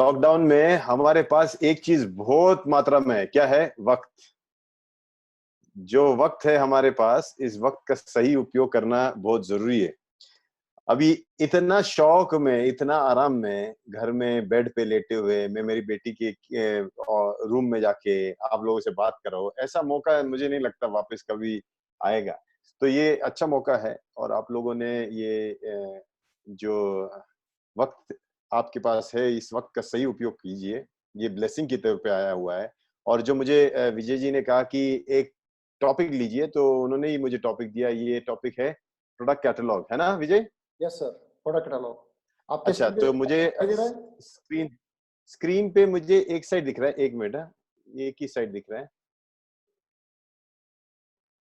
Lockdown में हमारे पास एक चीज बहुत मात्रा में है, क्या है? वक्त। जो वक्त है हमारे पास, इस वक्त का सही उपयोग करना बहुत जरूरी है। अभी इतना शौक में, इतना आराम में, घर में बेड पे लेटे हुए मैं मेरी बेटी के रूम में जाके आप लोगों से बात कर रहा हूँ, ऐसा मौका मुझे नहीं लगता वापस कभी आएगा। तो ये अच्छा मौका है, और आप लोगों ने ये जो वक्त आपके पास है, इस वक्त का सही उपयोग कीजिए। ये ब्लेसिंग की तरफ पे आया हुआ है। और जो मुझे विजय जी ने कहा कि एक टॉपिक लीजिए, तो उन्होंने ही मुझे टॉपिक दिया। ये टॉपिक है प्रोडक्ट कैटलॉग, है ना Vijay? Yes sir. Product catalogue आपके अच्छा, स्क्रीन पे तो मुझे दिखाई दे रहा है? स्क्रीन स्क्रीन पे मुझे एक साइड दिख रहा है। एक मिनट, हाँ, ये एक ही साइड दिख रहा है।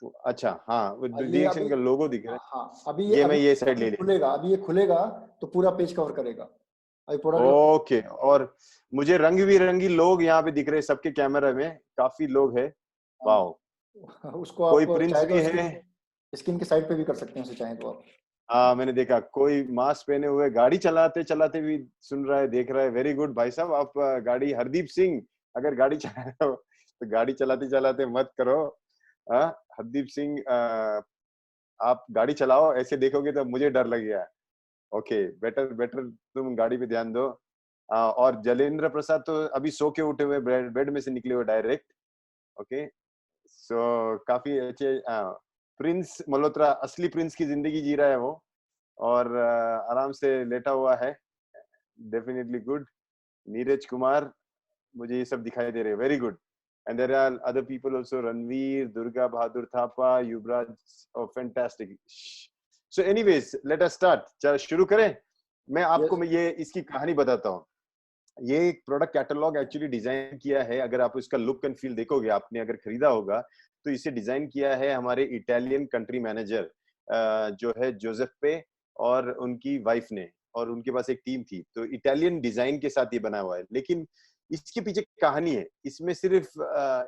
तो अच्छा, हाँ, वो ये अभी, डीएक्शन का लोगो दिख रहा है। हाँ अभी ये ये मैं अभी ये साइड अभी ले लिया। खुलेगा, अभी ये खुलेगा तो पूरा पेज कवर करेगा। अभी प्रोडक्ट ओके। और मुझे रंग बिरंगी लोग यहाँ पे दिख रहे हैं, सबके कैमरा में काफी लोग हैं। वाओ। उसको कोई आप प्रिंस चाहे भी तो है? स्क्रीन स्क्रीन के साइड पे भी कर सकते हैं उसे चाहे तो आप। हाँ, मैंने देखा कोई मास्क पहने हुए गाड़ी चलाते चलाते भी सुन रहा है, देख रहा है। वेरी गुड भाई साहब, आप गाड़ी, हरदीप सिंह, अगर गाड़ी चला रहे हो तो गाड़ी चलाते चलाते मत करो। हाँ, हरदीप सिंह, आप गाड़ी चलाओ, ऐसे देखोगे तो मुझे डर लगेगा। ओके, बेटर बेटर, तुम गाड़ी पे ध्यान दो। और जलेंद्र प्रसाद तो अभी सो के उठे हुए, बेड में से निकले हुए डायरेक्ट। ओके, सो काफी अच्छे। प्रिंस मल्होत्रा असली प्रिंस की जिंदगी जी रहा है वो, और आराम से लेटा हुआ है। Definitely good. नीरज कुमार, मुझे ये सब दिखाई दे रहे हैं। Very good. And there are other people also, Ranveer, Durga Bahadur Thapa, Yuvraj. Fantastic. So anyways, let us start. चलो शुरू करें। यस। मैं ये इसकी कहानी बताता हूँ। ये एक प्रोडक्ट कैटलॉग एक्चुअली डिजाइन किया है। अगर आप इसका लुक एंड फील देखोगे, आपने अगर खरीदा होगा, तो इसे डिजाइन किया है हमारे इटालियन कंट्री मैनेजर जो है जोसेप्पे, और उनकी वाइफ ने। और उनके पास एक टीम थी, तो इटालियन डिजाइन के साथ ये बना हुआ है। लेकिन इसके पीछे कहानी है। इसमें सिर्फ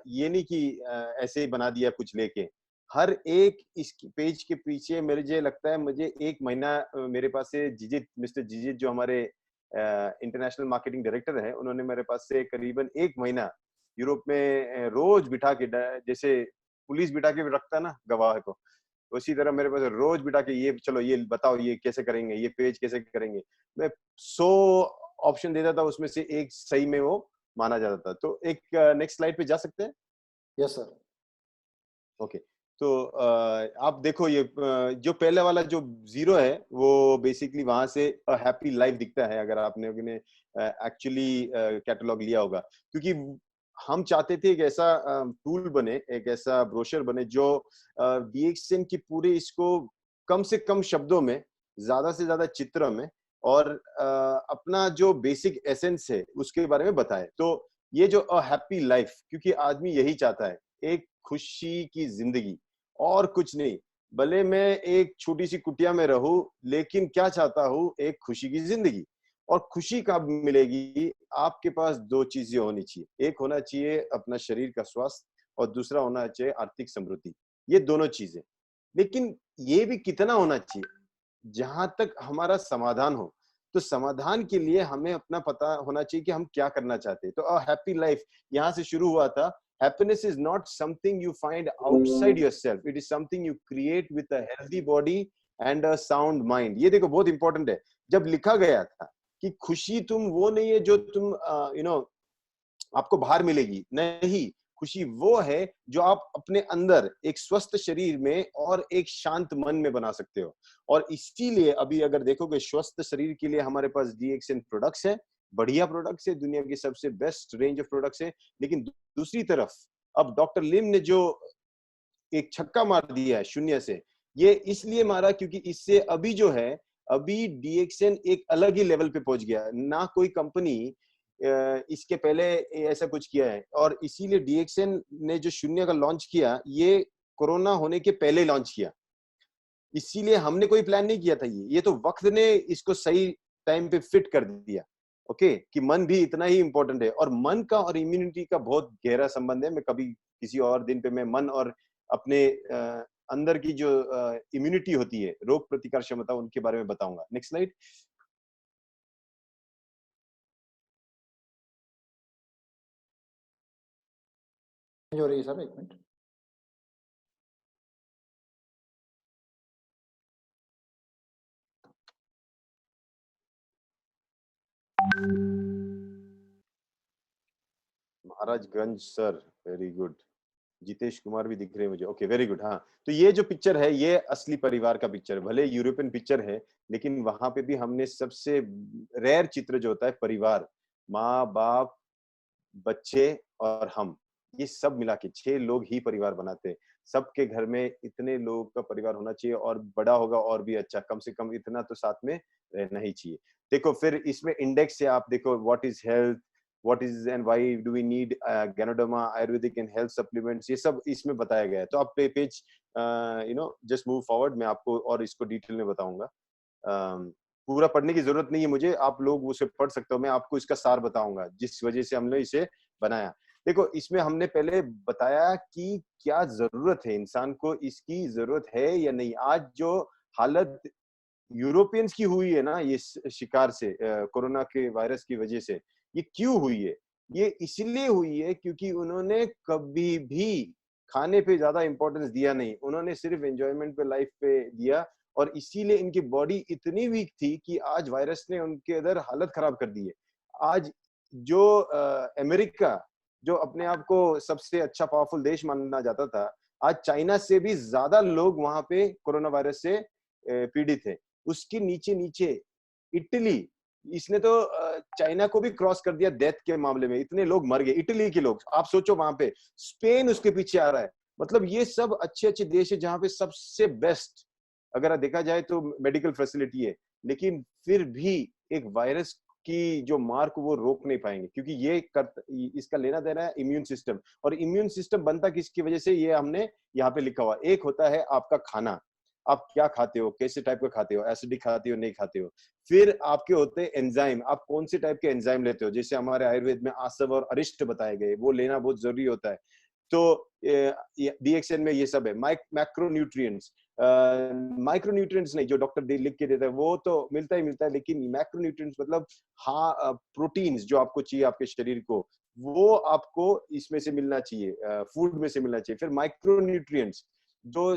ये नहीं कि ऐसे ही बना दिया कुछ लेके। हर एक इस पेज के पीछे मुझे लगता है, मुझे एक महीना मेरे पास से जिजित, मिस्टर जिजित जो हमारे इंटरनेशनल मार्केटिंग डायरेक्टर है, उन्होंने मेरे पास से करीबन एक महीना यूरोप में रोज बिठा के, जैसे पुलिस बिठा के रखता है ना गवाह को, उसी तरह मेरे पास रोज बिठा के, ये चलो ये बताओ ये कैसे करेंगे, ये पेज कैसे करेंगे। मैं 100 ऑप्शन देता था, उसमें से एक सही में वो माना जाता था। तो एक नेक्स्ट स्लाइड पे जा सकते हैं? Yes sir. ओके। तो आप देखो, ये जो पहले वाला जो जीरो है, वो बेसिकली वहां से हैप्पी लाइफ दिखता है, अगर आपने एक्चुअली कैटलॉग लिया होगा। क्योंकि हम चाहते थे एक ऐसा टूल बने, एक ऐसा ब्रोशर बने जो डीएक्सएन की पूरे इसको कम से कम शब्दों में, ज्यादा से ज्यादा चित्र में, और अपना जो बेसिक एसेंस है उसके बारे में बताए। तो ये जो हैप्पी लाइफ, क्योंकि आदमी यही चाहता है, एक खुशी की जिंदगी, और कुछ नहीं। भले मैं एक छोटी सी कुटिया में रहूं, लेकिन क्या चाहता हूं? एक खुशी की जिंदगी। और खुशी कब मिलेगी? आपके पास दो चीजें होनी चाहिए। एक होना चाहिए अपना शरीर का स्वास्थ्य, और दूसरा होना चाहिए आर्थिक समृद्धि। ये दोनों चीजें। लेकिन ये भी कितना होना चाहिए? जहां तक हमारा समाधान हो। तो समाधान के लिए हमें अपना पता होना चाहिए कि हम क्या करना चाहते हैं। तो अ हैप्पी लाइफ यहां से शुरू हुआ था। Happiness is not something you find outside yourself. It is something you create with a healthy body and a sound mind. ये देखो बहुत इंपॉर्टेंट है। जब लिखा गया था कि खुशी तुम वो नहीं है जो तुम आपको बाहर मिलेगी, नहीं। खुशी वो है जो आप अपने अंदर एक स्वस्थ शरीर में और एक शांत मन में बना सकते हो। और इसीलिए अभी अगर देखोगे, स्वस्थ शरीर के लिए हमारे पास डीएक्सएन प्रोडक्ट्स है। बढ़िया प्रोडक्ट्स है, दुनिया की सबसे बेस्ट रेंज ऑफ प्रोडक्ट्स है। लेकिन दूसरी तरफ अब डॉक्टर लिम ने जो एक छक्का मार दिया है शून्य से, ये इसलिए मारा क्योंकि इससे अभी जो है, अभी डीएक्सएन एक अलग ही लेवल पे पहुंच गया। ना कोई कंपनी इसके पहले ऐसा कुछ किया है। और इसीलिए डीएक्सएन ने जो शून्य का लॉन्च किया, ये कोरोना होने के पहले लॉन्च किया। इसीलिए हमने कोई प्लान नहीं किया था। ये तो वक्त ने इसको सही टाइम पे फिट कर दिया। ओके, कि मन भी इतना ही इंपॉर्टेंट है। और मन का और इम्यूनिटी का बहुत गहरा संबंध है। मैं कभी किसी और दिन पे मैं मन और अपने अंदर की जो इम्यूनिटी होती है, रोग प्रतिकार क्षमता, उनके बारे में बताऊंगा। Next slide. हो रही है sir, 1 minute. Maharajganj sir, very good. Jitesh Kumar भी दिख रहे हैं मुझे, ओके वेरी गुड। हाँ, तो ये जो पिक्चर है ये असली परिवार का पिक्चर है, भले यूरोपियन पिक्चर है लेकिन वहां पे भी हमने सबसे रेयर चित्र जो होता है परिवार, माँ बाप बच्चे और हम, ये सब मिला के 6 लोग ही परिवार बनाते हैं। सबके घर में इतने लोगों का परिवार होना चाहिए, और बड़ा होगा और भी अच्छा, कम से कम इतना तो साथ में रहना ही चाहिए। देखो फिर इसमें इंडेक्स से आप देखो, what is health, what is and why do we need ganoderma ayurvedic and health supplements, ये सब इसमें बताया गया है। तो आप पेज जस्ट मूव फॉरवर्ड, मैं आपको और इसको डिटेल में बताऊंगा। पूरा पढ़ने की जरूरत नहीं है मुझे, आप लोग उसे पढ़ सकते हो, मैं आपको इसका सार बताऊंगा जिस वजह से हमने इसे बनाया। देखो इसमें हमने पहले बताया कि क्या जरूरत है इंसान को, इसकी जरूरत है या नहीं। आज जो हालत यूरोपियंस की हुई है ना, ये शिकार से, कोरोना के वायरस की वजह से, ये क्यों हुई है? ये इसलिए हुई है क्योंकि उन्होंने कभी भी खाने पे ज्यादा इंपॉर्टेंस दिया नहीं, उन्होंने सिर्फ एंजॉयमेंट पे, लाइफ पे दिया, और इसीलिए इनकी बॉडी इतनी वीक थी कि आज वायरस ने उनके अंदर हालत खराब कर दी है। आज जो अमेरिका, जो अपने आप को सबसे अच्छा पावरफुल देश माना जाता था, आज चाइना से भी ज्यादा लोग वहां पे कोरोना वायरस से पीड़ित है। उसके नीचे नीचे इटली, इसने तो चाइना को भी क्रॉस कर दिया डेथ के मामले में, इतने लोग मर गए इटली के लोग, आप सोचो वहां पे। स्पेन उसके पीछे आ रहा है। मतलब ये सब अच्छे अच्छे देश है जहां पे सबसे बेस्ट अगर देखा जाए तो मेडिकल फैसिलिटी है, लेकिन फिर भी एक वायरस की जो मार्क वो रोक नहीं पाएंगे, क्योंकि इसका लेना देना है इम्यून सिस्टम। और इम्यून सिस्टम बनता किसकी वजह से, ये हमने यहाँ पे लिखा हुआ। एक होता है आपका खाना, आप क्या खाते हो, कैसे टाइप का खाते हो, एसिडिक खाते हो नहीं खाते हो। फिर आपके होते हैं एंजाइम, आप कौन से टाइप के एंजाइम लेते हो, जैसे हमारे आयुर्वेद में आसव और अरिष्ट बताए गए, वो लेना बहुत जरूरी होता है। तो डीएक्सएन में ये सब है। मैक्रोन्यूट्रिएंट्स, माइक्रोन्यूट्रिएंट्स नहीं, जो डॉक्टर लिख के देता है वो तो मिलता ही मिलता है, लेकिन मैक्रोन्यूट्रिएंट्स मतलब हाँ प्रोटीन्स जो आपको चाहिए आपके शरीर को, वो आपको इसमें से मिलना चाहिए, फूड में से मिलना चाहिए। फिर माइक्रोन्यूट्रिएंट्स जो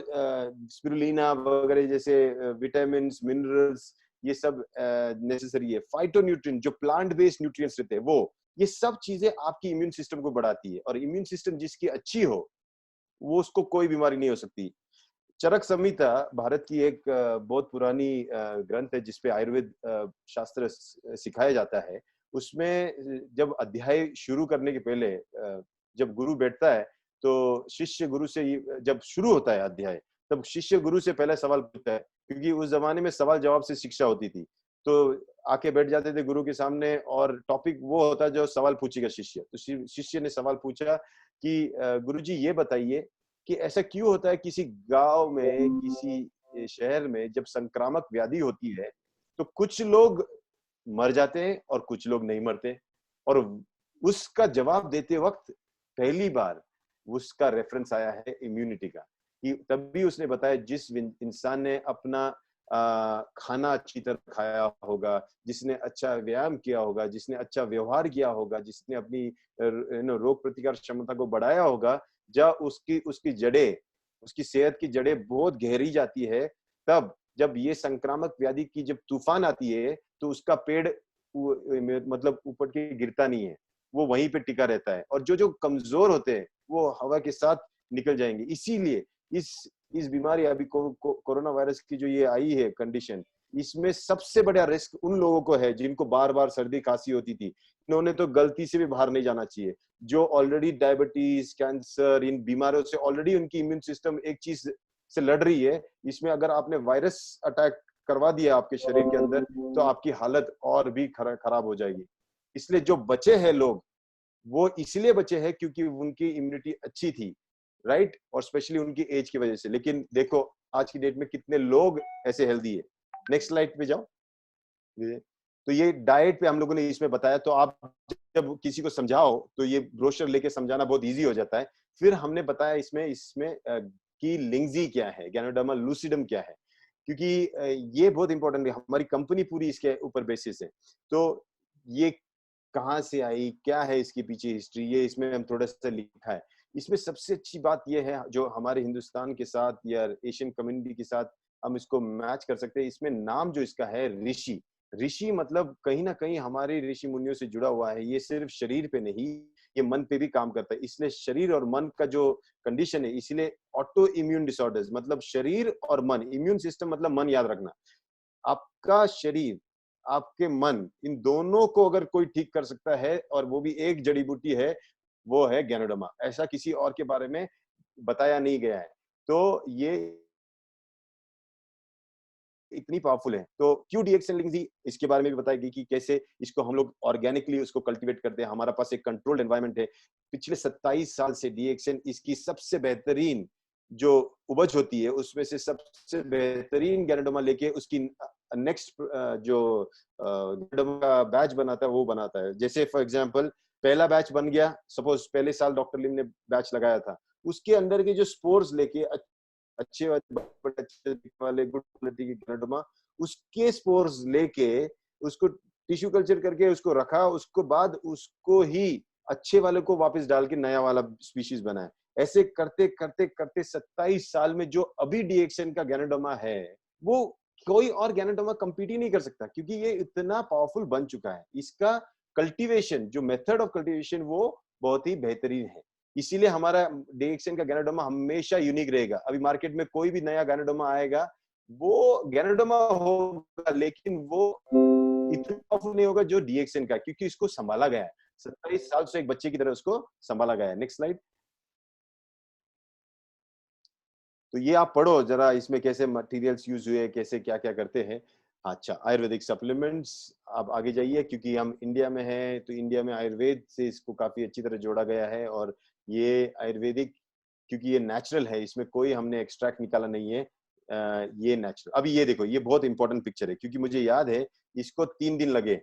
स्पिरुलिना वगैरह जैसे विटामिन मिनरल्स, ये सब नेसेसरी है। फाइटोन्यूट्रिएंट जो प्लांट बेस्ड न्यूट्रिएंट्स रहते हैं वो, ये सब चीजें आपकी इम्यून सिस्टम को बढ़ाती है, और इम्यून सिस्टम जिसकी अच्छी हो वो उसको कोई बीमारी नहीं हो सकती। चरक संहिता भारत की एक बहुत पुरानी ग्रंथ है जिसपे आयुर्वेद शास्त्र सिखाया जाता है। उसमें जब अध्याय शुरू करने के पहले जब गुरु बैठता है तो शिष्य गुरु से जब शुरू होता है अध्याय, तब शिष्य गुरु से पहले सवाल पूछता है, क्योंकि उस जमाने में सवाल जवाब से शिक्षा होती थी। तो आके बैठ जाते थे गुरु के सामने, और टॉपिक वो होता जो सवाल पूछेगा शिष्य। तो शिष्य ने सवाल पूछा कि गुरुजी ये बताइए कि ऐसा क्यों होता है किसी गांव में, किसी शहर में जब संक्रामक व्याधि होती है तो कुछ लोग मर जाते हैं और कुछ लोग नहीं मरते। और उसका जवाब देते वक्त पहली बार उसका रेफरेंस आया है इम्यूनिटी का, कि तभी उसने बताया जिस इंसान ने अपना खाना अच्छी तरह खाया होगा, जिसने अच्छा व्यायाम किया होगा, जिसने अच्छा व्यवहार किया होगा, जिसने अपनी रोग प्रतिकार क्षमता को बढ़ाया होगा, जब उसकी उसकी जड़ें, उसकी सेहत की जड़ें बहुत गहरी जाती है, तब जब ये संक्रामक व्याधि की जब तूफान आती है तो उसका पेड़ मतलब ऊपर के गिरता नहीं है, वो वहीं पे टिका रहता है। और जो जो कमजोर होते हैं वो हवा के साथ निकल जाएंगे। इसीलिए इस बीमारी अभी कोरोना वायरस की जो ये आई है कंडीशन, इसमें सबसे बड़ा रिस्क उन लोगों को है जिनको बार बार सर्दी खांसी होती थी। इन्होंने तो गलती से भी बाहर नहीं जाना चाहिए। जो ऑलरेडी डायबिटीज, कैंसर, इन बीमारियों से ऑलरेडी उनकी इम्यून सिस्टम एक चीज से लड़ रही है, इसमें अगर आपने वायरस अटैक करवा दिया आपके शरीर के अंदर तो आपकी हालत और भी खराब हो जाएगी। इसलिए जो बचे हैं लोग, वो इसलिए बचे हैं क्योंकि उनकी इम्यूनिटी अच्छी थी, राइट, और स्पेशली उनकी एज की वजह से। लेकिन देखो आज की डेट में कितने लोग ऐसे हेल्दी है। नेक्स्ट स्लाइड पे जाओ। तो ये डाइट पे हम लोगों ने इसमें बताया, तो आप जब किसी को समझाओ तो ये ब्रोशर लेके समझाना बहुत इजी हो जाता है। फिर हमने बताया इसमें इसमें कि लिंगजी क्या है, गैनोडर्मा लूसिडम क्या है, क्योंकि ये बहुत इंपॉर्टेंट है, हमारी कंपनी पूरी इसके ऊपर बेसिस है। तो ये कहाँ से आई, क्या है इसके पीछे हिस्ट्री, ये इसमें हम थोड़ा सा लिखा है। इसमें सबसे अच्छी बात यह है जो हमारे हिंदुस्तान के साथ या एशियन कम्युनिटी के साथ हम इसको मैच कर सकते हैं, इसमें नाम जो इसका है ऋषि। ऋषि मतलब कहीं ना कहीं हमारे ऋषि मुनियों से जुड़ा हुआ है। ये सिर्फ शरीर पे नहीं, ये मन पे भी काम करता है। इसलिए शरीर और मन का जो कंडीशन है, इसलिए ऑटो इम्यून डिसऑर्डर्स मतलब शरीर और मन, इम्यून सिस्टम मतलब मन, याद रखना। आपका शरीर, आपके मन, इन दोनों को अगर कोई ठीक कर सकता है और वो भी एक जड़ी बूटी है, वो है गैनोडर्मा। ऐसा किसी और के बारे में बताया नहीं गया है। तो ये इतनी पावरफुल है। तो क्यों डीएक्सन लिंजी, इसके बारे में भी बताएगी कि कैसे इसको हम लोग ऑर्गेनिकली उसको कल्टीवेट करते हैं। हमारा पास एक कंट्रोल्ड एनवायरनमेंट है। पिछले 27 साल से डीएक्सन इसकी सबसे बेहतरीन जो उपज होती है, उसमें से सबसे बेहतरीन गैनोडर्मा लेके उसकी नेक्स्ट जो गैनोडर्मा का बैच बनाता है, वो बनाता है। जैसे फॉर एग्जांपल पहला बैच बन गया, सपोज पहले साल डॉक्टर लिम ने बैच लगाया था, उसके अंदर के जो स्पोर्स लेके अच्छे वाले गुड क्वालिटी की गैनोडर्मा, उसके स्पोर्स लेके उसको टिश्यू कल्चर करके उसको रखा, उसको बाद उसको ही अच्छे वाले को वापस डाल के नया वाला स्पीशीज बनाया। ऐसे करते करते करते 27 साल में जो अभी डीएक्सन का गैनोडर्मा है, वो कोई और गैनोडर्मा कंपीट ही नहीं कर सकता, क्योंकि ये इतना पावरफुल बन चुका है। इसका कल्टीवेशन, जो मेथड ऑफ कल्टीवेशन, वो बहुत ही बेहतरीन है। इसीलिए हमारा डीएक्सन का गैनोडर्मा हमेशा यूनिक रहेगा। अभी मार्केट में कोई भी नया गैनोडर्मा आएगा, वो गैनोडर्मा होगा, लेकिन वो इतना पावरफुल नहीं होगा जो डीएक्सन का, क्योंकि इसको संभाला गया है 27 साल से, एक बच्चे की तरह उसको संभाला गया है। Next slide. तो ये आप पढ़ो जरा, इसमें कैसे मटेरियल्स यूज हुए, कैसे क्या क्या करते हैं। अच्छा, आयुर्वेदिक सप्लीमेंट्स, आप आगे जाइए, क्योंकि हम इंडिया में हैं तो इंडिया में आयुर्वेद से इसको काफी अच्छी तरह जोड़ा गया है। और ये आयुर्वेदिक, क्योंकि ये नेचुरल है, इसमें कोई हमने एक्सट्रैक्ट निकाला नहीं है, ये नेचुरल। अभी ये देखो, ये बहुत इंपॉर्टेंट पिक्चर है, क्योंकि मुझे याद है इसको 3 दिन लगे।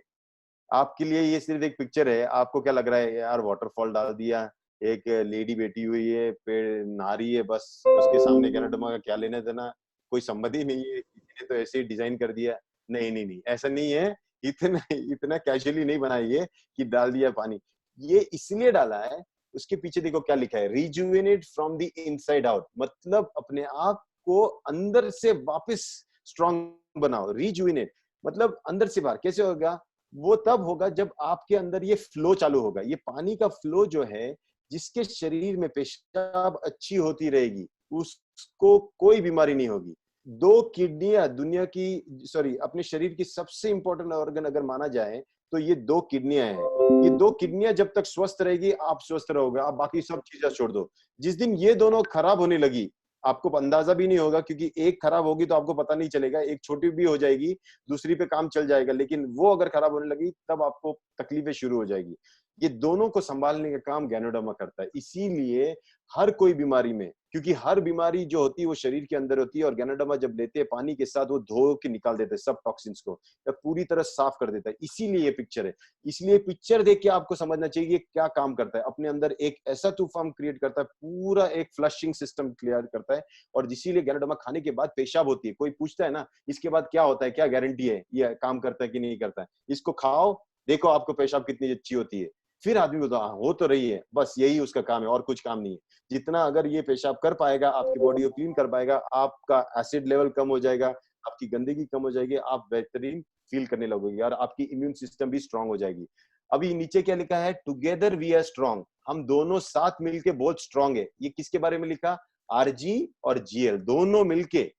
आपके लिए ये सिर्फ एक पिक्चर है, आपको क्या लग रहा है यार, वाटरफॉल डाल दिया, एक लेडी बैठी हुई है, पेड़ नहा रही है, बस उसके सामने गैनोडर्मा का क्या लेना देना, कोई संबंध ही नहीं है, किसी ने तो ऐसे ही डिजाइन कर दिया। नहीं नहीं नहीं, ऐसा नहीं है। इतना इतना कैजुअली नहीं बनाइए कि डाल दिया पानी। ये इसलिए डाला है, उसके पीछे देखो क्या लिखा है, rejuvenate from the inside out, मतलब अपने आप को अंदर से वापस स्ट्रॉन्ग बनाओ। रिजुवेनेट मतलब अंदर से बाहर। कैसे होगा? वो तब होगा जब आपके अंदर ये फ्लो चालू होगा। ये पानी का फ्लो जो है, जिसके शरीर में पेशाब अच्छी होती रहेगी, उसको कोई बीमारी नहीं होगी। 2 किडनियां दुनिया की, सॉरी, अपने शरीर की सबसे इंपॉर्टेंट ऑर्गन अगर माना जाए तो ये 2 किडनियां हैं। ये 2 किडनियां जब तक स्वस्थ रहेगी, आप स्वस्थ रहोगे। आप बाकी सब चीजें छोड़ दो। जिस दिन ये दोनों खराब होने लगी, आपको अंदाजा भी नहीं होगा, क्योंकि एक खराब होगी तो आपको पता नहीं चलेगा, एक छोटी भी हो जाएगी, दूसरी पे काम चल जाएगा, लेकिन वो अगर खराब होने लगी तब आपको तकलीफें शुरू हो जाएगी। ये दोनों को संभालने का काम गैनोडर्मा करता है। इसीलिए हर कोई बीमारी में, क्योंकि हर बीमारी जो होती है वो शरीर के अंदर होती है, और गैनोडर्मा जब लेते हैं पानी के साथ, वो धो के निकाल देते हैं सब टॉक्सिन्स को, या पूरी तरह साफ कर देता है। इसीलिए ये पिक्चर है। इसलिए पिक्चर देख के आपको समझना चाहिए कि क्या काम करता है। अपने अंदर एक ऐसा तूफान क्रिएट करता है, पूरा एक फ्लशिंग सिस्टम क्लियर करता है। और इसीलिए गैनोडर्मा खाने के बाद पेशाब होती है। कोई पूछता है ना, इसके बाद क्या होता है, क्या गारंटी है ये काम करता है कि नहीं करता है? इसको खाओ, देखो आपको पेशाब कितनी अच्छी होती है, फिर आदमी बोलता हो तो रही है। बस यही उसका काम है, और कुछ काम नहीं है। जितना अगर ये पेशाब कर पाएगा, आपकी बॉडी को क्लीन कर पाएगा, आपका एसिड लेवल कम हो जाएगा, आपकी गंदगी कम हो जाएगी, आप बेहतरीन फील करने लगोगे, और आपकी इम्यून सिस्टम भी स्ट्रांग हो जाएगी। अभी नीचे क्या लिखा है? टुगेदर वी आर स्ट्रांग, हम दोनों साथ मिलके बहुत स्ट्रांग है। ये किसके बारे में लिखा? आरजी और जीएल दोनों मिलके।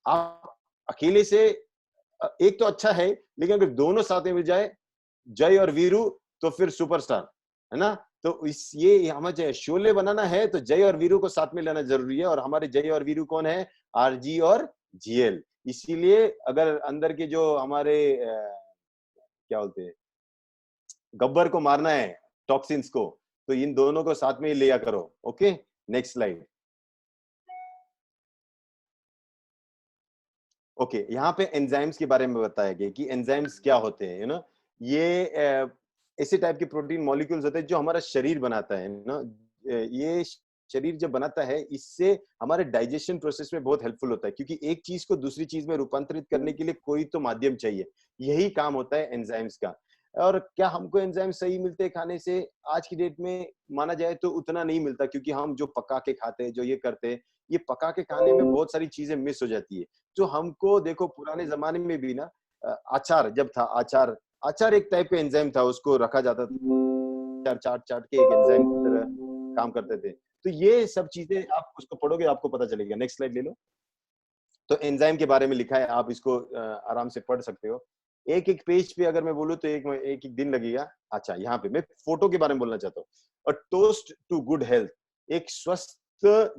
आप अकेले से एक तो अच्छा है, लेकिन अगर दोनों साथ में मिल जाए, जय और वीरू, तो फिर सुपरस्टार है ना। तो इस ये हमें शोले बनाना है तो जय और वीरू को साथ में लेना जरूरी है। और हमारे जय और वीरू कौन है? आरजी और जीएल। इसीलिए अगर अंदर के जो हमारे क्या बोलते हैं, गब्बर को मारना है, टॉक्सिन्स को, तो इन दोनों को साथ में ही लिया करो। Okay, next slide. ओके, यहाँ पे एंजाइम्स के बारे में बताया गया कि एंजाइम्स क्या होते हैं, यू नो। ये ऐसे टाइप के प्रोटीन मॉलिक्यूल्स होते हैं जो हमारा शरीर बनाता है ना। ये शरीर जब बनाता है, इससे हमारे डाइजेशन प्रोसेस में बहुत हेल्पफुल होता है, क्योंकि एक चीज को दूसरी चीज में रूपांतरित करने के लिए कोई तो माध्यम चाहिए। यही काम होता है एंजाइम्स का। और क्या हमको एंजाइम सही मिलते हैं खाने से? आज की डेट में माना जाए तो उतना नहीं मिलता, क्योंकि हम जो पका के खाते हैं, जो ये करते हैं, ये पका के खाने में बहुत सारी चीजें मिस हो जाती है। जो हमको देखो पुराने जमाने में भी ना अचार जब था, अचार एक टाइप का एंजाइम था, उसको रखा जाता था, चाट चाट चाट के एक एंजाइम की तरह काम करते थे। तो ये सब चीजें आप उसको पढ़ोगे आपको पता चलेगा। नेक्स्ट स्लाइड ले लो। तो एंजाइम के बारे में लिखा है, आप इसको आराम से पढ़ सकते हो। एक एक पेज पे अगर मैं बोलूँ तो एक एक दिन लगेगा। अच्छा, यहाँ पे मैं फोटो के बारे में बोलना चाहता हूँ। A toast to good health, एक स्वस्थ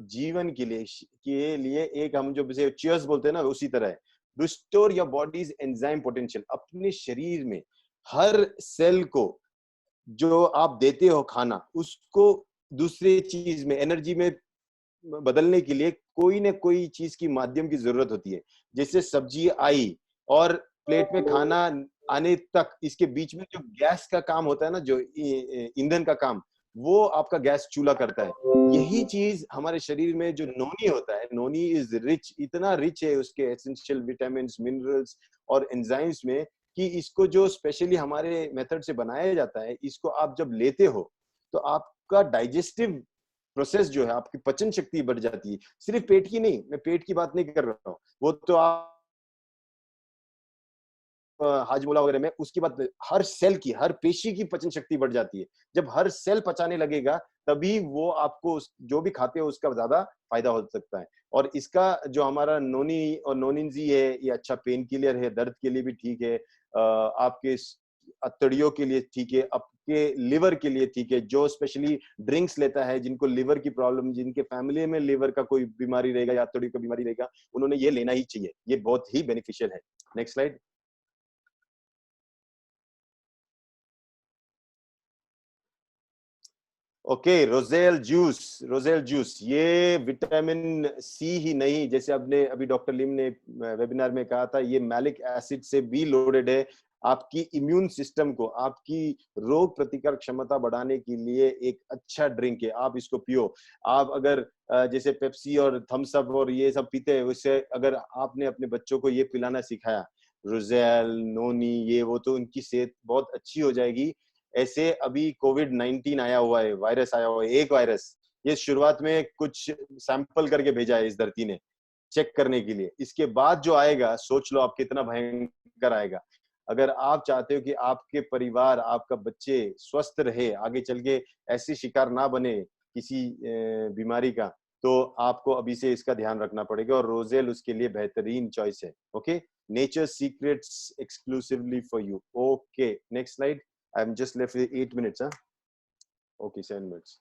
जीवन के लिए एक हम जो चीयर्स बोलते हैं ना, उसी तरह है। Restore your bodies enzyme potential, अपने शरीर में हर सेल को जो आप देते हो खाना, उसको दूसरी चीज में, एनर्जी में बदलने के लिए कोई ना कोई चीज की माध्यम की जरूरत होती है। जैसे सब्जी आई और प्लेट में खाना आने तक, इसके बीच में जो गैस का काम होता है ना, जो ईंधन का काम, वो आपका गैस चूल्हा करता है। यही चीज हमारे शरीर में जो नोनी होता है, नोनी इज रिच, इतना रिच है उसके एसेंशियल विटामिन, मिनरल्स और एंजाइम्स में, कि इसको जो स्पेशली हमारे मेथड से बनाया जाता है, इसको आप जब लेते हो तो आपका डाइजेस्टिव प्रोसेस जो है, आपकी पचन शक्ति बढ़ जाती है। सिर्फ पेट की नहीं, मैं पेट की बात नहीं कर रहा हूँ, वो तो आप हाजमोला वगैरह में उसकी बात, हर सेल की, हर पेशी की पचन शक्ति बढ़ जाती है। जब हर सेल पचाने लगेगा, तभी वो आपको जो भी खाते हो उसका ज्यादा फायदा हो सकता है। और इसका जो हमारा नोनी और नोनिनजी है, ये अच्छा पेन किलर है, दर्द के लिए भी ठीक है, आपके अतड़ियों के लिए ठीक है, आपके लिवर के लिए ठीक है। जो स्पेशली ड्रिंक्स लेता है, जिनको लिवर की प्रॉब्लम, जिनके फैमिली में लिवर का कोई बीमारी रहेगा या अतड़ियों का बीमारी रहेगा, उन्होंने ये लेना ही चाहिए, ये बहुत ही बेनिफिशियल है। Next slide. Okay, roselle juice ये विटामिन सी ही नहीं, जैसे आपने अभी डॉक्टर लिम ने वेबिनार में कहा था, ये मैलिक एसिड से भी लोडेड है। आपकी इम्यून सिस्टम को, आपकी रोग प्रतिकारक क्षमता बढ़ाने के लिए एक अच्छा ड्रिंक है, आप इसको पियो। आप अगर जैसे पेप्सी और थम्स अप और ये सब पीते हैं, उससे अगर आपने अपने बच्चों को ये पिलाना सिखाया, रोजेल, नोनी, ये वो, तो उनकी सेहत बहुत अच्छी हो जाएगी। ऐसे अभी कोविड-19 आया हुआ है, वायरस आया हुआ है, एक वायरस, ये शुरुआत में कुछ सैंपल करके भेजा है इस धरती ने चेक करने के लिए। इसके बाद जो आएगा, सोच लो आप कितना भयंकर आएगा। अगर आप चाहते हो कि आपके परिवार, आपका बच्चे स्वस्थ रहे, आगे चल के ऐसे शिकार ना बने किसी बीमारी का, तो आपको अभी से इसका ध्यान रखना पड़ेगा, और रोजेल उसके लिए बेहतरीन चॉइस है। Okay, nature secrets exclusively for you. Okay, next slide. I'm just left with 8 minutes, huh? Okay, 7 minutes.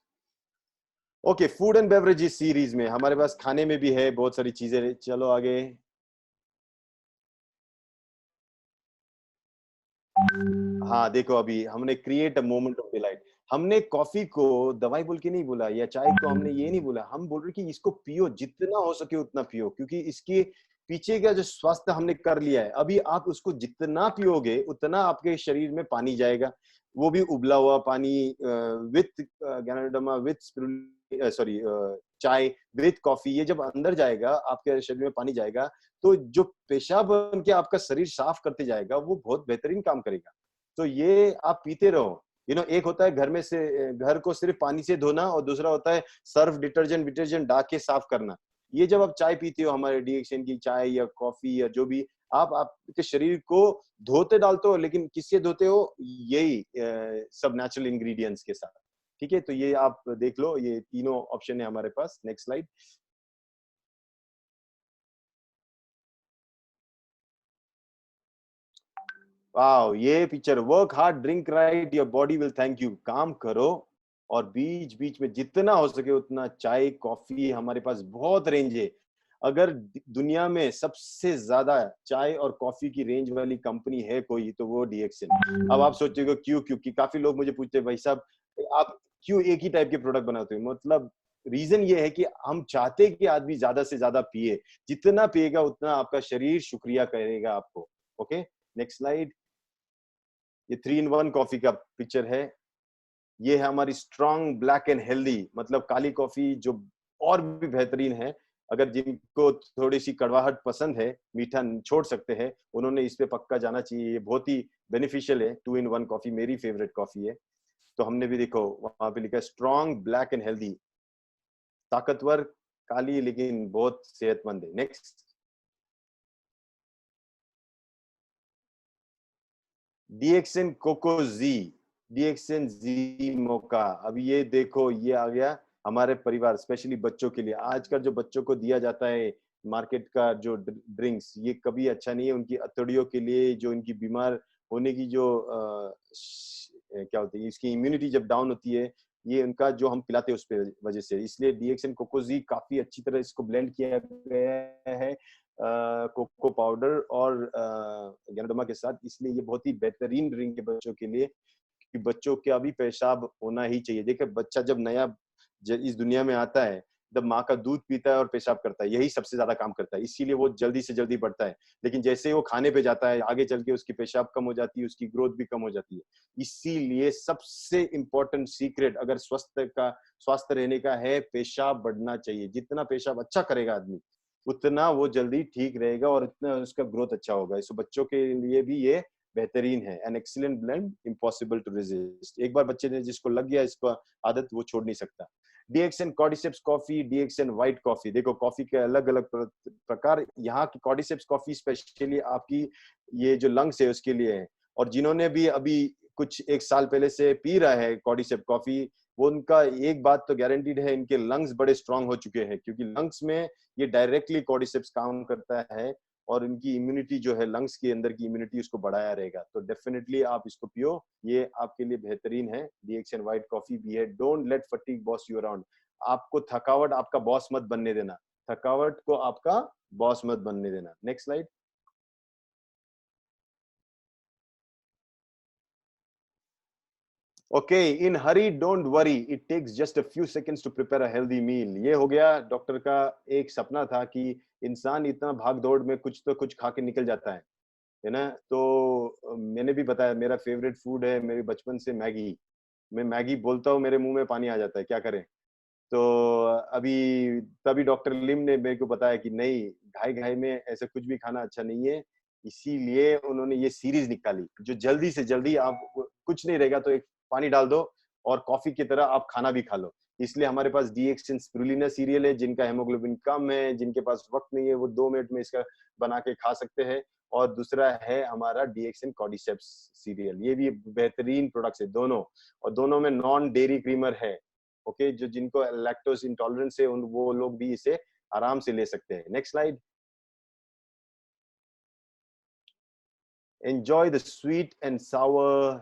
Okay, food and beverages series में हमारे पास खाने में भी है बहुत सारी चीजें। चलो आगे। हाँ देखो, अभी हमने create a moment of delight. हमने कॉफी को दवाई बोल के नहीं बोला, या चाय को हमने ये नहीं बोला, हम बोल रहे कि इसको पियो, जितना हो सके उतना पियो, क्योंकि इसके पीछे का जो स्वास्थ्य हमने कर लिया है, अभी आप उसको जितना पियोगे उतना आपके शरीर में पानी जाएगा, वो भी उबला हुआ पानी, विथ गैनोडर्मा, विथ सॉरी चाय, विथ कॉफी। ये जब अंदर जाएगा, आपके शरीर में पानी जाएगा, तो जो पेशाब बन के आपका शरीर साफ करते जाएगा, वो बहुत बेहतरीन काम करेगा। तो ये आप पीते रहो। एक होता है घर में से घर को सिर्फ पानी से धोना, और दूसरा होता है सर्फ डिटर्जेंट विटर्जेंट डाल के साफ करना। ये जब आप चाय पीते हो, हमारे डिएक्शन की चाय या कॉफी या जो भी, आप आपके शरीर को धोते डालते हो, लेकिन किससे धोते हो? यही सब नेचुरल इंग्रेडिएंट्स के साथ। ठीक है, तो ये आप देख लो, ये तीनों ऑप्शन है हमारे पास। Next slide. वाओ, ये picture, work hard drink right, your body will thank you. काम करो और बीच बीच में जितना हो सके उतना चाय कॉफी, हमारे पास बहुत रेंज है। अगर दुनिया में सबसे ज्यादा चाय और कॉफी की रेंज वाली कंपनी है कोई, तो वो डीएक्सएल। अब आप सोचेगा क्यों? क्योंकि काफी लोग मुझे पूछते हैं, भाई साहब आप क्यों एक ही टाइप के प्रोडक्ट बनाते हो? मतलब रीजन ये है कि हम चाहते हैं कि आदमी ज्यादा से ज्यादा पिए, जितना पिएगा उतना आपका शरीर शुक्रिया करेगा आपको। Okay, next slide. ये 3 in 1 कॉफी का पिक्चर है। ये है हमारी स्ट्रॉन्ग ब्लैक एंड हेल्दी, मतलब काली कॉफी जो और भी बेहतरीन है। अगर जिनको थोड़ी सी कड़वाहट पसंद है, मीठा छोड़ सकते हैं, उन्होंने इस पे पक्का जाना चाहिए। ये बहुत ही बेनिफिशियल है। 2 in 1 कॉफी मेरी फेवरेट कॉफी है। तो हमने भी देखो वहां पे लिखा है स्ट्रॉन्ग, ब्लैक एंड हेल्दी, ताकतवर, काली लेकिन बहुत सेहतमंद है। नेक्स्ट, डीएक्सन कोकोजी, डीएक्सन जी मोका। अब ये देखो, ये आ गया हमारे परिवार, स्पेशली बच्चों के लिए। आजकल जो बच्चों को दिया जाता है मार्केट का जो ड्रिंक्स, ये कभी अच्छा नहीं है उनकी अतड़ियों के लिए, जो इनकी बीमार होने की जो क्या होती है, इसकी इम्यूनिटी जब डाउन होती है, ये उनका जो हम पिलाते हैं उस पे वजह से। इसलिए डीएक्सन कोकोजी काफी अच्छी तरह इसको ब्लेंड किया गया है कोको पाउडर और गैनोडर्मा के साथ, इसलिए ये बहुत ही बेहतरीन ड्रिंक है बच्चों के लिए, कि बच्चों का भी पेशाब होना ही चाहिए। देखिए बच्चा जब नया इस दुनिया में आता है, जब माँ का दूध पीता है और पेशाब करता है, यही सबसे ज्यादा काम करता है, इसीलिए वो जल्दी से जल्दी बढ़ता है। लेकिन जैसे ही वो खाने पे जाता है, आगे चल के उसकी पेशाब कम हो जाती है, उसकी ग्रोथ भी कम हो जाती है। इसीलिए सबसे इम्पोर्टेंट सीक्रेट अगर स्वास्थ्य रहने का है, पेशाब बढ़ना चाहिए। जितना पेशाब अच्छा करेगा आदमी, उतना वो जल्दी ठीक रहेगा और उतना उसका ग्रोथ अच्छा होगा। इसको बच्चों के लिए भी ये बेहतरीन है। An excellent blend, impossible to resist. एक बार बच्चे ने जिसको लग गया इसको आदत, वो छोड़ नहीं सकता। डीएक्सन कॉर्डिसेप्स कॉफी, डीएक्सन व्हाइट कॉफी। देखो कॉफी के अलग अलग प्रकार। यहाँ की कॉर्डिसेप्स कॉफी स्पेशली आपकी ये जो लंग्स है उसके लिए है। और जिन्होंने भी अभी कुछ 1 साल पहले से पी रहा है कॉर्डिसेप कॉफी, वो उनका एक बात तो गारंटीड है, इनके लंग्स बड़े स्ट्रांग हो चुके हैं, क्योंकि लंग्स में ये डायरेक्टली कॉर्डिसेप्स काम करता है और इनकी इम्यूनिटी जो है, लंग्स के अंदर की इम्यूनिटी उसको बढ़ाया रहेगा। तो डेफिनेटली आप इसको पियो, ये आपके लिए बेहतरीन है। डीएक्सन व्हाइट कॉफी भी है। Don't let fatigue boss you around. आपको थकावट आपका बॉस मत बनने देना, थकावट को आपका बॉस मत बनने देना। Next slide. Okay, in hurry don't worry, it takes just a few seconds to prepare a healthy meal. ये हो गया डॉक्टर का एक सपना था कि इंसान इतना भाग दौड़ में कुछ तो कुछ खा के निकल जाता है ना। तो मैंने भी बताया मेरा फेवरेट फूड है मेरे बचपन से मैगी। मैं मैगी बोलता हूँ मेरे मुंह में पानी आ जाता है, क्या करें। तो अभी तभी डॉक्टर लिम ने मेरे को बताया कि नहीं, घाई घाई में ऐसा कुछ भी खाना अच्छा नहीं है। इसीलिए उन्होंने ये सीरीज निकाली जो जल्दी से जल्दी, आप कुछ नहीं रहेगा तो एक पानी डाल दो और कॉफी की तरह आप खाना भी खा लो। इसलिए हमारे पास डीएक्सन स्पिरुलिना सीरियल है। जिनका हेमोग्लोबिन कम है, जिनके पास वक्त नहीं है, वो 2 मिनट में इसका बना के खा सकते हैं। और दूसरा है हमारा डीएक्सन कॉर्डिसेप्स सीरियल, ये भी बेहतरीन प्रोडक्ट्स है दोनों, और दोनों में नॉन डेयरी क्रीमर है। ओके, जो जिनको लैक्टोज इंटॉलरेंस है उन वो लोग भी इसे आराम से ले सकते हैं। Next slide. Enjoy the sweet and Sawar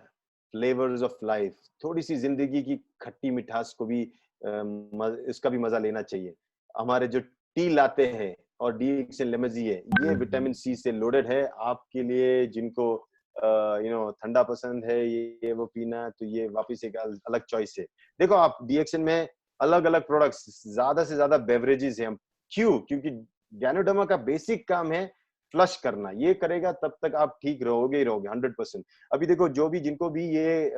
flavours of life. थोड़ी सी जिंदगी की खट्टी मिठास को भी इसका भी मजा लेना चाहिए। हमारे जो टी लाते हैं और डीएक्सन लेमजी है, ये विटामिन सी से लोडेड है आपके लिए। जिनको ठंडा पसंद है, ये वो पीना, तो ये वापस एक अलग चॉइस है। देखो आप डीएक्सन में अलग अलग प्रोडक्ट्स, ज्यादा से ज्यादा बेवरेजेस है। हम क्यों? क्योंकि गैनोडर्मा का बेसिक काम है फ्लश करना। ये करेगा तब तक आप ठीक रहोगे ही रहोगे 100%। अभी देखो जो भी जिनको भी ये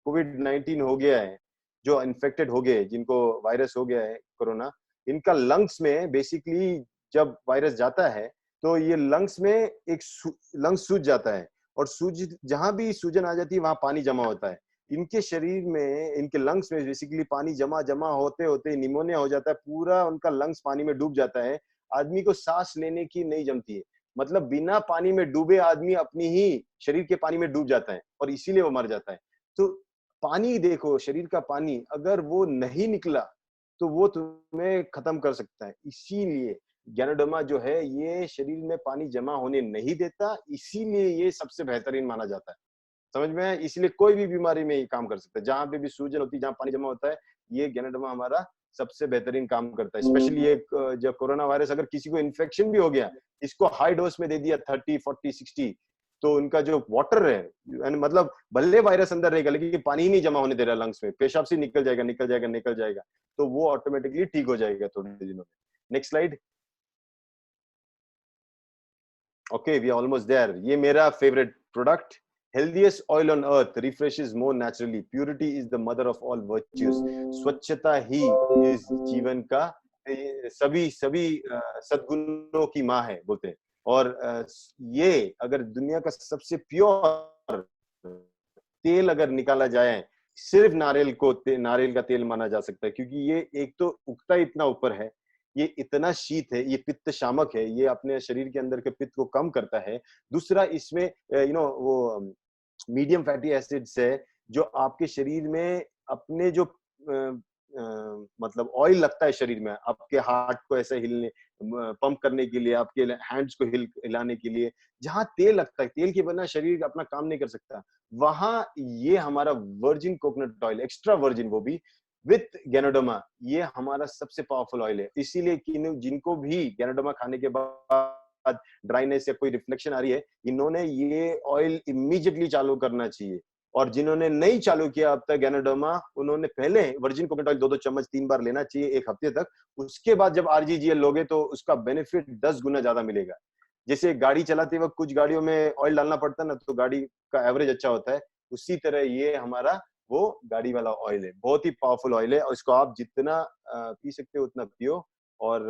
कोविड-19 हो गया है, जो इन्फेक्टेड हो गए, जिनको वायरस हो गया है कोरोना, इनका लंग्स में बेसिकली जब वायरस जाता है तो ये लंग्स में एक लंग्स सूज जाता है, और सूज जहां भी सूजन आ जाती है वहां पानी जमा होता है। इनके शरीर में, इनके लंग्स में बेसिकली पानी जमा जमा होते होते निमोनिया हो जाता है, पूरा उनका लंग्स पानी में डूब जाता है। आदमी को सांस लेने की नहीं जमती है। मतलब बिना पानी में डूबे आदमी अपनी ही शरीर के पानी में डूब जाता है और इसीलिए वो मर जाता है। तो पानी देखो, शरीर का पानी अगर वो नहीं निकला तो वो तुम्हें खत्म कर सकता है। इसीलिए गैनोडर्मा जो है ये शरीर में पानी जमा होने नहीं देता, इसीलिए ये सबसे बेहतरीन माना जाता है। समझ में है? इसलिए कोई भी बीमारी में ये काम कर सकता है। जहां पे भी सूजन होती है, जहां पानी जमा होता है, ये गैनोडर्मा हमारा सबसे बेहतरीन काम करता है। स्पेशली ये जो कोरोना वायरस, अगर किसी को इन्फेक्शन भी हो गया, इसको हाई डोज में दे दिया 30, 40, 60, तो उनका जो वाटर है, मतलब भले वायरस अंदर रहेगा लेकिन पानी ही नहीं जमा होने दे रहा लंग्स में, पेशाब से निकल जाएगा निकल जाएगा निकल जाएगा, तो वो ऑटोमेटिकली ठीक हो जाएगा थोड़े दिनों में। Next slide. Okay, we are almost there. ये मेरा favourite product, healthiest oil on earth, refreshes more naturally, purity is the mother of all virtues. स्वच्छता ही इस जीवन का सभी सभी सद्गुणों की माँ है बोलते हैं। और ये अगर दुनिया का सबसे प्योर तेल अगर निकाला जाए, सिर्फ नारियल का तेल माना जा सकता है, क्योंकि ये एक तो उगता इतना ऊपर है, ये इतना शीत है, ये पित्त शामक है, ये अपने शरीर के अंदर के पित्त को कम करता है। दूसरा इसमें वो मीडियम फैटी एसिड्स है, जो आपके शरीर में अपने जो मतलब ऑयल लगता है शरीर में, आपके हार्ट को ऐसे हिलने पंप करने के लिए, आपके हैंड्स को हिलाने के लिए, जहाँ तेल लगता है, तेल के बिना शरीर अपना काम नहीं कर सकता, वहां ये हमारा virgin coconut oil, extra virgin, वो भी विथ गैनोडर्मा, ये हमारा सबसे पावरफुल ऑयल है। इसीलिए जिनको भी गैनोडर्मा खाने के बाद ड्राइनेस या कोई रिफ्लेक्शन आ रही है, इन्होंने ये ऑयल इमीडिएटली चालू करना चाहिए। और जिन्होंने नहीं चालू किया अब तक गैनोडर्मा, उन्होंने पहले वर्जिन कोकोनट ऑयल 2-2 चम्मच 3 बार लेना चाहिए 1 हफ्ते तक। उसके बाद जब आरजीजीएल लोगे तो उसका बेनिफिट 10 गुना ज्यादा मिलेगा। जैसे गाड़ी चलाते वक्त कुछ गाड़ियों में ऑयल डालना पड़ता है ना, तो गाड़ी का एवरेज अच्छा होता है, उसी तरह ये हमारा वो गाड़ी वाला ऑयल है। बहुत ही पावरफुल ऑयल है, और इसको आप जितना पी सकते हो उतना पियो, और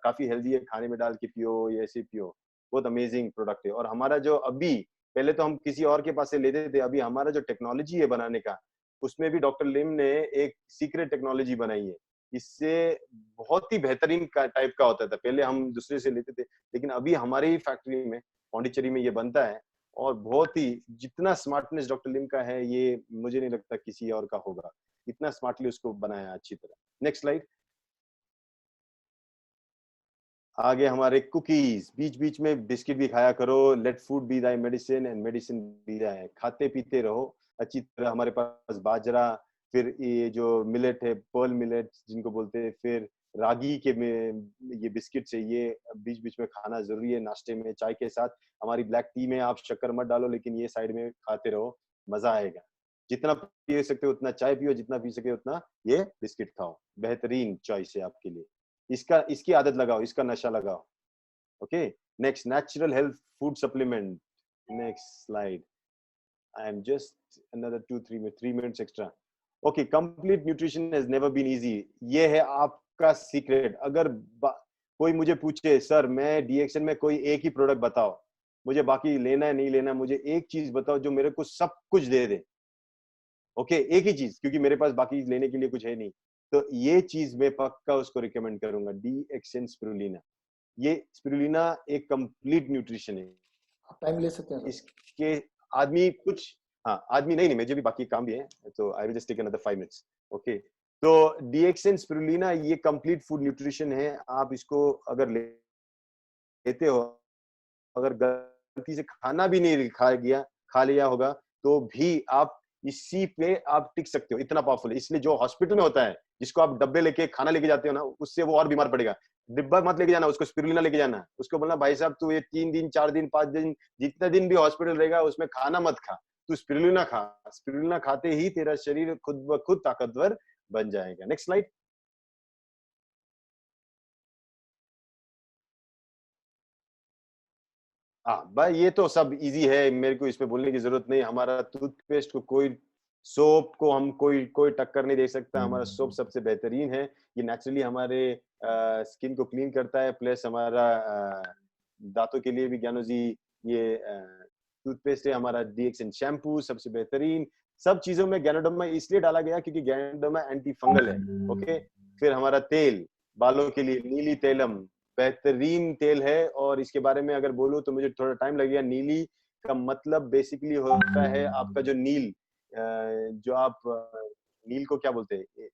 काफी हेल्दी है, खाने में डाल के पियो या ऐसे पियो। बहुत अमेजिंग प्रोडक्ट है। और हमारा जो अभी, पहले तो हम किसी और के पास से लेते थे, अभी हमारा जो टेक्नोलॉजी है बनाने का, उसमें भी डॉक्टर लिम ने एक सीक्रेट टेक्नोलॉजी बनाई है। इससे बहुत ही बेहतरीन टाइप का होता था। पहले हम दूसरे से लेते थे, लेकिन अभी हमारी ही फैक्ट्री में, पौंडीचेरी में ये बनता है, और बहुत ही, जितना स्मार्टनेस डॉक्टर लिम का है, ये मुझे नहीं लगता किसी और का होगा। इतना स्मार्टली उसको बनाया अच्छी तरह। Next slide. आगे हमारे कुकीज, बीच बीच में बिस्किट भी खाया करो। Let food be thy medicine and medicine be thy, खाते पीते रहो अच्छी तरह। हमारे पास बाजरा, फिर ये जो मिलेट है, पर्ल मिलेट जिनको बोलते हैं, फिर रागी के में ये बिस्किट है, ये बीच बीच में खाना जरूरी है नाश्ते में, चाय के साथ। हमारी ब्लैक टी में आप शक्कर मत डालो, लेकिन ये साइड में खाते रहो, मजा आएगा। जितना पी सकते हो उतना चाय पियो, जितना पी सके उतना ये बिस्किट खाओ। बेहतरीन चॉइस है आपके लिए। इसकी आदत लगाओ, इसका नशा लगाओ। Okay, next, natural health food supplement. Next slide. I am just another 3 minutes extra. Okay, complete nutrition has never been easy. ये है आपका सीक्रेट। अगर कोई मुझे पूछे, सर मैं डीएक्सएन में कोई एक ही प्रोडक्ट बताओ, मुझे बाकी लेना है नहीं लेना, मुझे एक चीज बताओ जो मेरे को सब कुछ दे दे। ओके, एक ही चीज, क्योंकि मेरे पास बाकी लेने के लिए कुछ है नहीं, तो ये चीज मैं पक्का उसको रिकमेंड करूंगा, डीएक्सएन स्पिरुलिना। ये स्पिरुलिना एक कंप्लीट न्यूट्रिशन है। आप टाइम ले सकते हैं सर। इसके आदमी कुछ, हाँ आदमी नहीं, मुझे भी बाकी काम भी है, तो I will just take another 5 minutes. Okay, तो डीएक्सएन स्पिरुलिना ये कंप्लीट फूड न्यूट्रिशन है। आप इसको अगर लेते हो, अगर गलती से खाना भी नहीं खा लिया होगा, तो भी आप इसी पे आप टिक सकते हो, इतना पावरफुल है। इसलिए जो हॉस्पिटल में होता है, जिसको आप डब्बे लेके खाना लेके जाते हो ना, उससे वो और बीमार पड़ेगा। डिब्बा मत लेके जाना, उसको स्पिरुलिना लेके जाना। उसको बोलना, भाई साहब तू ये 3 दिन 4 दिन 5 दिन जितने दिन भी हॉस्पिटल रहेगा, उसमें खाना मत खा, तू स्पिरुलिना खा। स्पिरुलिना खाते ही तेरा शरीर खुद ब खुद ताकतवर बन जाएगा। Next slide. हाँ भाई, ये तो सब इजी है, मेरे को इस पे बोलने की जरूरत नहीं। हमारा टूथपेस्ट को कोई, सोप को हम कोई कोई टक्कर नहीं दे सकता। हमारा सोप सबसे बेहतरीन है। ये नेचुरली हमारे स्किन को क्लीन करता है, प्लस हमारा दांतों के लिए भी ज्ञानो जी ये टूथपेस्ट है। हमारा डीएक्सएन शैम्पू सबसे बेहतरीन। सब चीजों में गैनोडर्मा इसलिए डाला गया क्योंकि गैनोडर्मा एंटी फंगल है। ओके, फिर हमारा तेल, बालों के लिए नीली तेलम बेहतरीन तेल है, और इसके बारे में अगर बोलूं तो मुझे थोड़ा टाइम लगेगा। नीली का मतलब बेसिकली होता है आपका जो नील, जो आप नील को क्या बोलते हैं,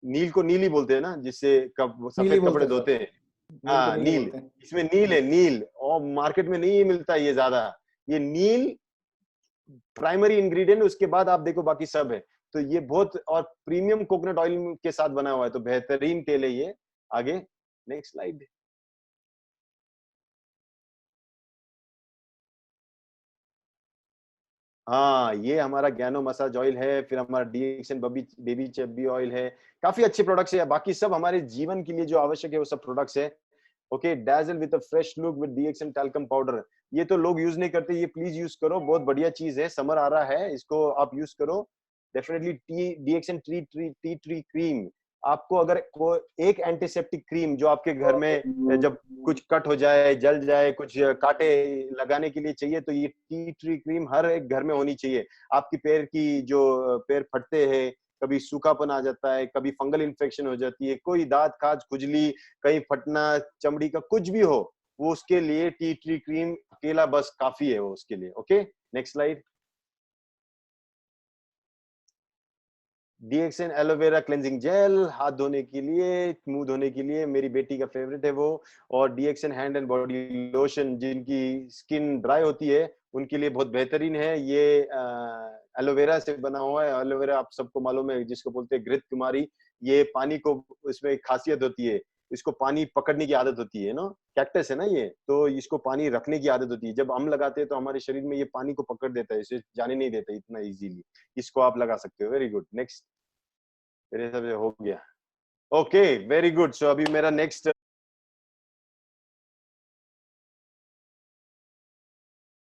नील को नीली बोलते हैं ना, जिससे नीली सफेद बोलते कपड़े हैं सर, धोते हैं। नील को हाँ नीली नील, बोलते हैं। इसमें नील है, नील, और मार्केट में नहीं मिलता ये ज्यादा। ये नील प्राइमरी इंग्रेडिएंट, उसके बाद आप देखो बाकी सब है। तो ये बहुत, और प्रीमियम कोकोनट ऑयल के साथ बना हुआ है, तो बेहतरीन तेल है ये। आगे, नेक्स्ट स्लाइड। हाँ, ये हमारा ज्ञानो मसाज ऑयल है, फिर हमारा डीएक्सएन बेबी चेबी ऑयल है। काफी अच्छे प्रोडक्ट्स है। बाकी सब हमारे जीवन के लिए जो आवश्यक है वो सब प्रोडक्ट्स है। Okay, dazzle with a fresh look with DXN talcum powder, ये तो लोग यूज नहीं करते, ये प्लीज यूज करो, बहुत बढ़िया चीज है। समर आ रहा है, इसको आप यूज करो definitely. DXN tea tree cream, आपको अगर एक एंटीसेप्टिक क्रीम जो आपके घर में जब कुछ कट हो जाए, जल जाए, कुछ कांटे लगाने के लिए चाहिए, तो ये टी ट्री क्रीम हर एक घर में होनी चाहिए। आपकी पैर की जो पैर फटते हैं, कभी सूखापन आ जाता है, कभी फंगल इन्फेक्शन हो जाती है, कोई दांत खाज खुजली, कहीं फटना, चमड़ी का कुछ भी हो, वो उसके लिए टी ट्री क्रीम अकेला बस काफी है वो उसके लिए। Okay, next slide. DXN aloe vera cleansing gel, हाथ धोने के लिए, मुंह धोने के लिए, मेरी बेटी का फेवरेट है वो। और DXN hand and body lotion, जिनकी स्किन ड्राई होती है उनके लिए बहुत बेहतरीन है। ये एलोवेरा से बना हुआ है। एलोवेरा आप सबको मालूम है, जिसको बोलते हैं घृत कुमारी। ये पानी को, इसमें एक खासियत होती है, इसको पानी पकड़ने की आदत होती है ना, कैक्टस है ना ये, तो इसको पानी रखने की आदत होती है। जब हम लगाते हैं तो हमारे शरीर में ये पानी को पकड़ देता है, इसे जाने नहीं देता इतना इजीली। इसको आप लगा सकते हो। Very good, next. मेरे हिसाब से हो गया। Okay, very good. सो अभी मेरा नेक्स्ट